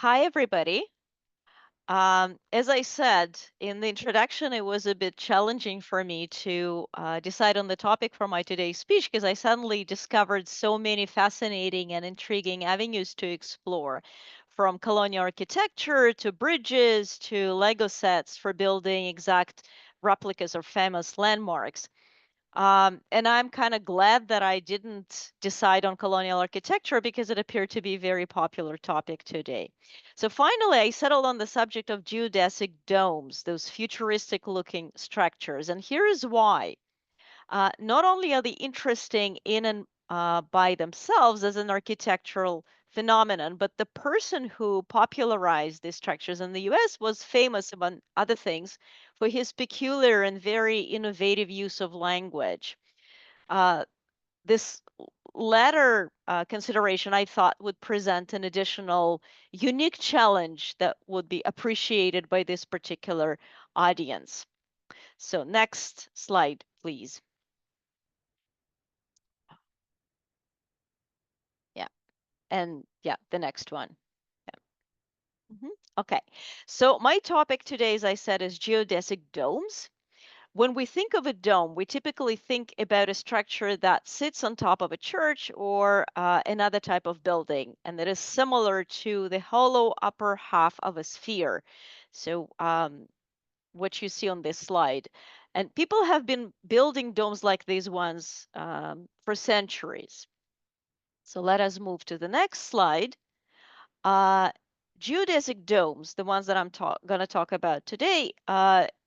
Hi, everybody. As I said in the introduction, it was a bit challenging for me to decide on the topic for my today's speech because I suddenly discovered so many fascinating and intriguing avenues to explore, from colonial architecture to bridges to Lego sets for building exact replicas of famous landmarks. And I'm kind of glad that I didn't decide on colonial architecture because it appeared to be a very popular topic today. So finally, I settled on the subject of geodesic domes, those futuristic looking structures. And here is why. Not only are they interesting in and by themselves as an architectural phenomenon, but the person who popularized these structures in the US was famous, among other things, for his peculiar and very innovative use of language. Uh, this latter consideration, I thought, would present an additional unique challenge that would be appreciated by this particular audience. So, next slide, please. Yeah. And yeah, the next one. Yeah. Okay. So my topic today, as I said, is geodesic domes. When we think of a dome, we typically think about a structure that sits on top of a church or another type of building, and that is similar to the hollow upper half of a sphere. So what you see on this slide. And people have been building domes like these ones for centuries. So let us move to the next slide. Uh, Geodesic domes, the ones that I'm going to talk about today,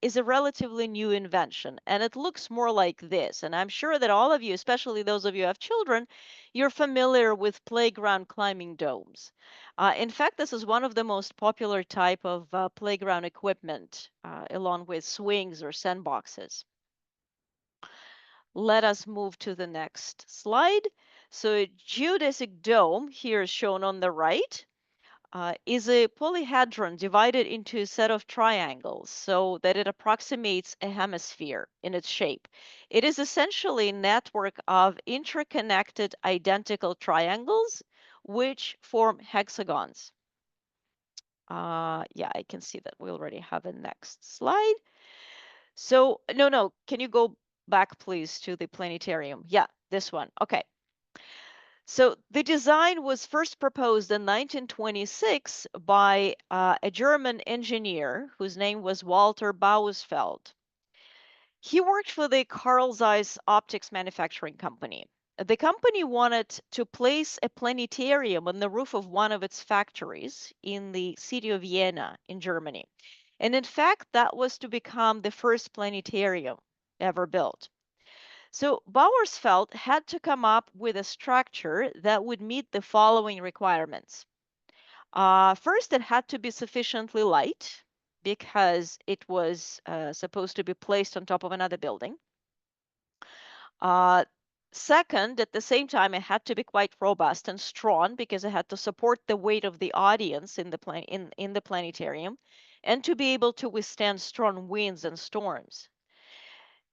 is a relatively new invention, and it looks more like this. And I'm sure that all of you, especially those of you who have children, you're familiar with playground climbing domes. In fact, this is one of the most popular type of playground equipment, along with swings or sandboxes. Let us move to the next slide. So a geodesic dome here is shown on the right is a polyhedron divided into a set of triangles so that it approximates a hemisphere in its shape. It is essentially a network of interconnected identical triangles which form hexagons. Yeah, I can see that we already have a next slide. So, no, can you go back, please, to the planetarium? Yeah, this one. Okay. So the design was first proposed in 1926 by a German engineer whose name was Walter Bauersfeld. He worked for the Carl Zeiss optics manufacturing company. The company wanted to place a planetarium on the roof of one of its factories in the city of Jena in Germany. And in fact, that was to become the first planetarium ever built. So Bauersfeld had to come up with a structure that would meet the following requirements. First, it had to be sufficiently light because it was supposed to be placed on top of another building. Uh, Second, at the same time, it had to be quite robust and strong because it had to support the weight of the audience in the planetarium and to be able to withstand strong winds and storms.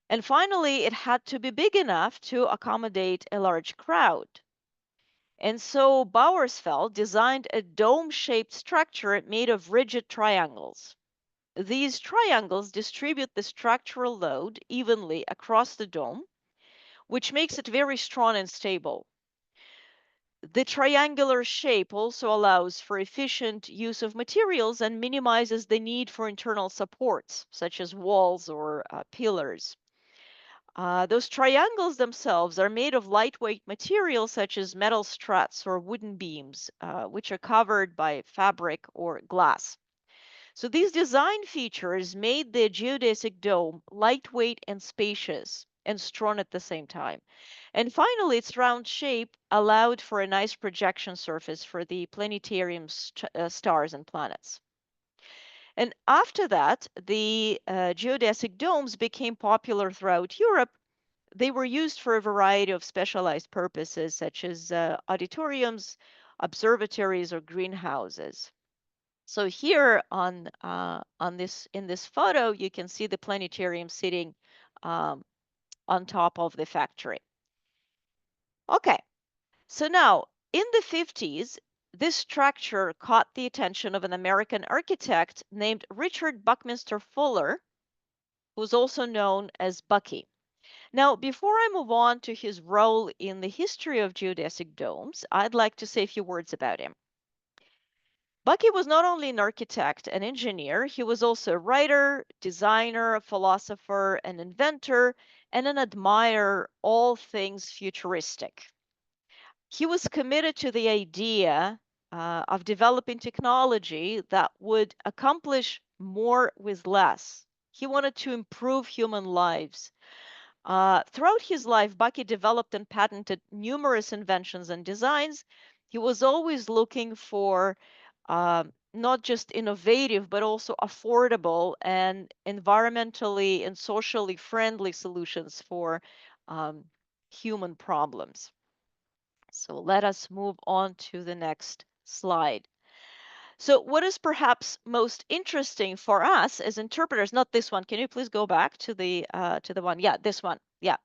And finally, it had to be big enough to accommodate a large crowd. And so Bauersfeld designed a dome-shaped structure made of rigid triangles. These triangles distribute the structural load evenly across the dome, which makes it very strong and stable. The triangular shape also allows for efficient use of materials and minimizes the need for internal supports, such as walls or pillars. Those triangles themselves are made of lightweight materials such as metal struts or wooden beams, which are covered by fabric or glass. So these design features made the geodesic dome lightweight and spacious and strong at the same time. And finally, its round shape allowed for a nice projection surface for the planetarium's stars and planets. And after that, the geodesic domes became popular throughout Europe. They were used for a variety of specialized purposes, such as auditoriums, observatories, or greenhouses. So here on this in this photo, you can see the planetarium sitting um, on top of the factory. Okay, so now in the 50s, this structure caught the attention of an American architect named Richard Buckminster Fuller, who's also known as Bucky. Now, before I move on to his role in the history of geodesic domes, I'd like to say a few words about him. Bucky was not only an architect and engineer, he was also a writer, designer, philosopher, an inventor, and an admirer all things futuristic. He was committed to the idea of developing technology that would accomplish more with less. He wanted to improve human lives. Throughout his life, Bucky developed and patented numerous inventions and designs. He was always looking for not just innovative, but also affordable and environmentally and socially friendly solutions for um, human problems. So let us move on to the next slide. So, what is perhaps most interesting for us as interpreters? Not this one. Can you please go back to the one? Yeah, this one. Yeah.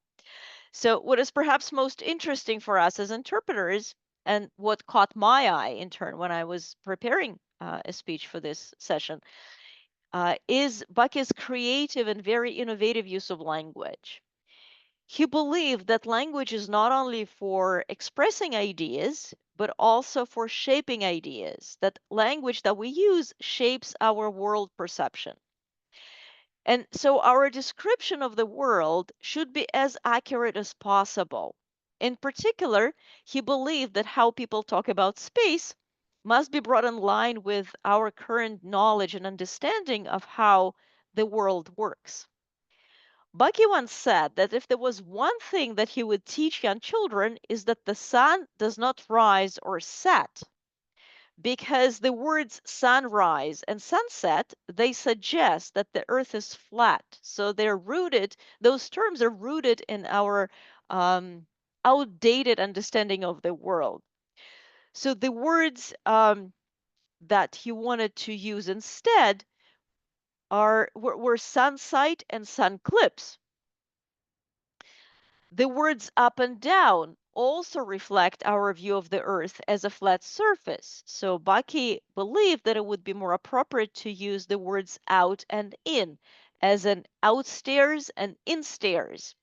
So, what is perhaps most interesting for us as interpreters, and what caught my eye in turn when I was preparing a speech for this session, is Bucky's creative and very innovative use of language. He believed that language is not only for expressing ideas, but also for shaping ideas, that language that we use shapes our world perception. And so our description of the world should be as accurate as possible. In particular, he believed that how people talk about space must be brought in line with our current knowledge and understanding of how the world works. Bucky once said that if there was one thing that he would teach young children is that the sun does not rise or set, because the words sunrise and sunset, they suggest that the earth is flat. So they're rooted, those terms are rooted in our outdated understanding of the world. So the words that he wanted to use instead were sunsight and sunclipse. The words up and down also reflect our view of the Earth as a flat surface. So Bucky believed that it would be more appropriate to use the words out and in, as an outstairs and instairs,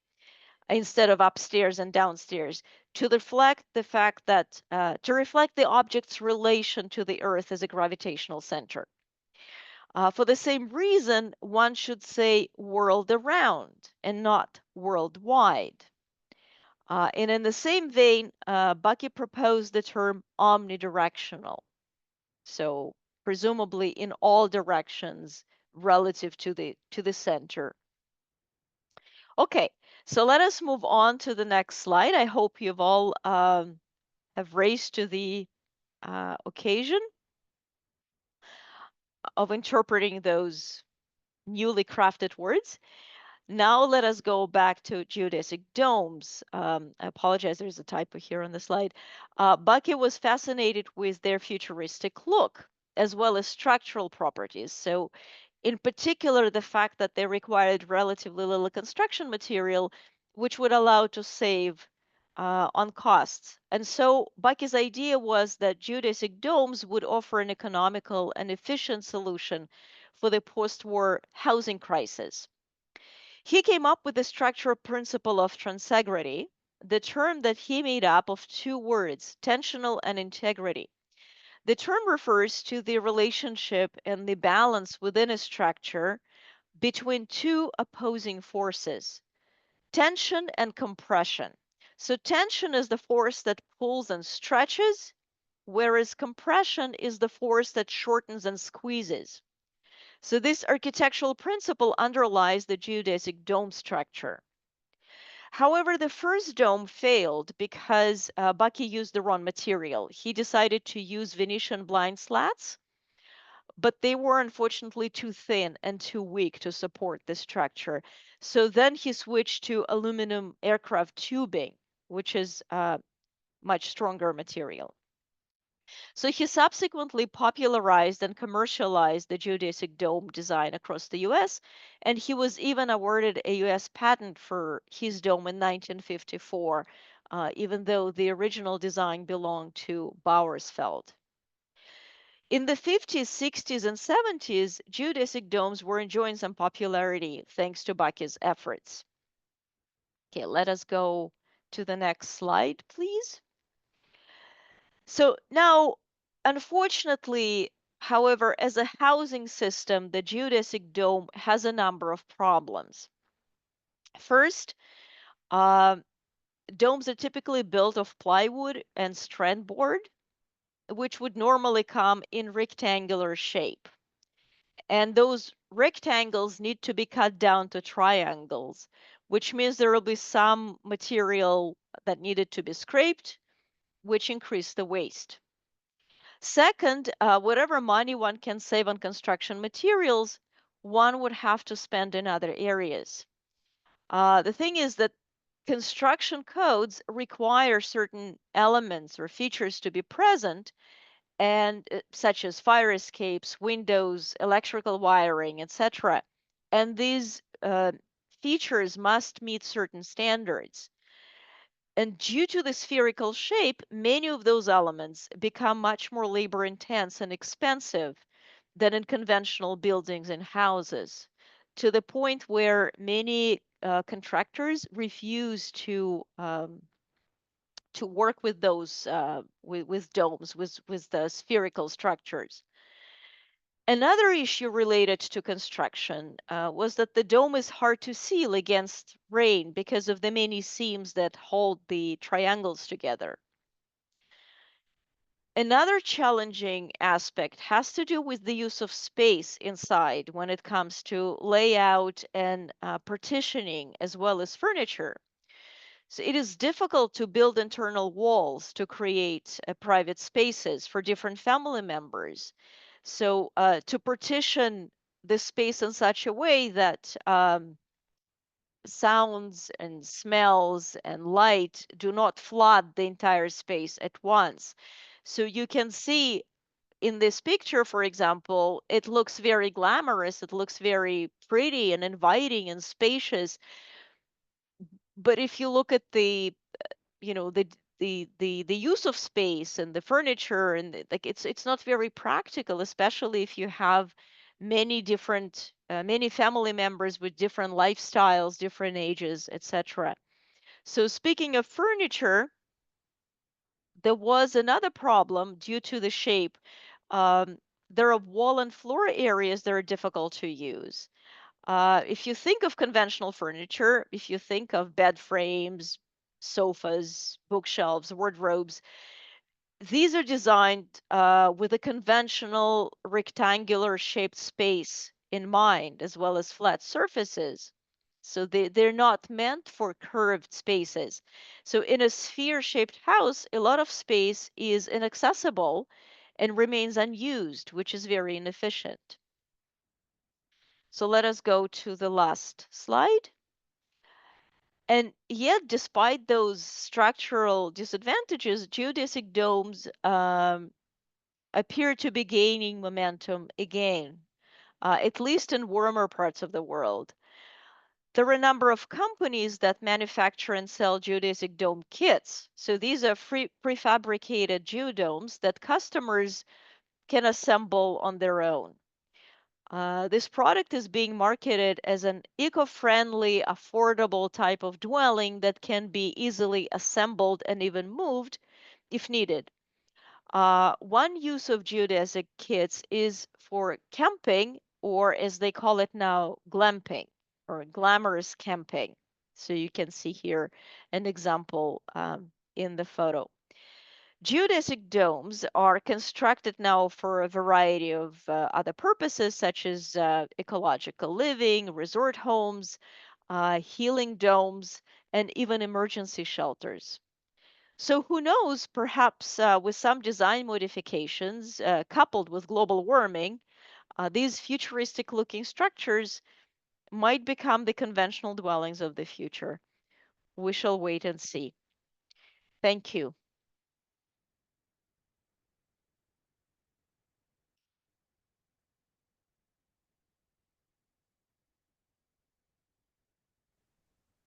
instead of upstairs and downstairs, to reflect the fact that to reflect the object's relation to the Earth as a gravitational center. For the same reason, one should say world around and not worldwide. And in the same vein, Bucky proposed the term omnidirectional. So presumably in all directions relative to the center. Okay, so let us move on to the next slide. I hope you've all have raised to the occasion of interpreting those newly crafted words. Now let us go back to geodesic domes. I apologize, there's a typo here on the slide. Bucky was fascinated with their futuristic look, as well as structural properties. So in particular, the fact that they required relatively little construction material, which would allow to save on costs. And so Bucky's idea was that geodesic domes would offer an economical and efficient solution for the post-war housing crisis. He came up with the structural principle of transegrity, the term that he made up of two words, tensional and integrity. The term refers to the relationship and the balance within a structure between two opposing forces, tension and compression. So, tension is the force that pulls and stretches, whereas compression is the force that shortens and squeezes. So this architectural principle underlies the geodesic dome structure. However, the first dome failed because Bucky used the wrong material. He decided to use Venetian blind slats, but they were unfortunately too thin and too weak to support the structure. So then he switched to aluminum aircraft tubing, which is much stronger material. So he subsequently popularized and commercialized the geodesic dome design across the US, and he was even awarded a US patent for his dome in 1954, even though the original design belonged to Bauersfeld. In the 50s, 60s, and 70s, geodesic domes were enjoying some popularity thanks to Bucky's efforts. Okay, let us go to the next slide, please. So now, unfortunately, however, as a housing system, the geodesic dome has a number of problems. First, um, domes are typically built of plywood and strand board, which would normally come in rectangular shape. And those rectangles need to be cut down to triangles, which means there will be some material that needed to be scraped, which increase the waste. Second, whatever money one can save on construction materials, one would have to spend in other areas. The thing is that construction codes require certain elements or features to be present, and such as fire escapes, windows, electrical wiring, etc. And these features must meet certain standards. And due to the spherical shape, many of those elements become much more labor intense and expensive than in conventional buildings and houses, to the point where many contractors refuse to work with those with domes, with the spherical structures. Another issue related to construction was that the dome is hard to seal against rain because of the many seams that hold the triangles together. Another challenging aspect has to do with the use of space inside when it comes to layout and partitioning as well as furniture. So it is difficult to build internal walls to create private spaces for different family members. So to partition the space in such a way that sounds and smells and light do not flood the entire space at once. So you can see in this picture, for example, it looks very glamorous, it looks very pretty and inviting and spacious. But if you look at the you know the use of space and the furniture and like it's not very practical, especially if you have many family members with different lifestyles, different ages, etc. So speaking of furniture, there was another problem due to the shape. um, there are wall and floor areas that are difficult to use. If you think of conventional furniture, if you think of bed frames, sofas, bookshelves, wardrobes, these are designed with a conventional rectangular shaped space in mind, as well as flat surfaces. So they're not meant for curved spaces. So in a sphere shaped house, a lot of space is inaccessible and remains unused, which is very inefficient. So let us go to the last slide. And yet, despite those structural disadvantages, geodesic domes appear to be gaining momentum again, at least in warmer parts of the world. There are a number of companies that manufacture and sell geodesic dome kits. So these are prefabricated geodomes that customers can assemble on their own. This product is being marketed as an eco-friendly, affordable type of dwelling that can be easily assembled and even moved if needed. One use of geodesic kits is for camping, or as they call it now, glamping or glamorous camping. So you can see here an example in the photo. Geodesic domes are constructed now for a variety of other purposes, such as ecological living, resort homes, healing domes, and even emergency shelters. So who knows, perhaps with some design modifications coupled with global warming, these futuristic looking structures might become the conventional dwellings of the future. We shall wait and see. Thank you.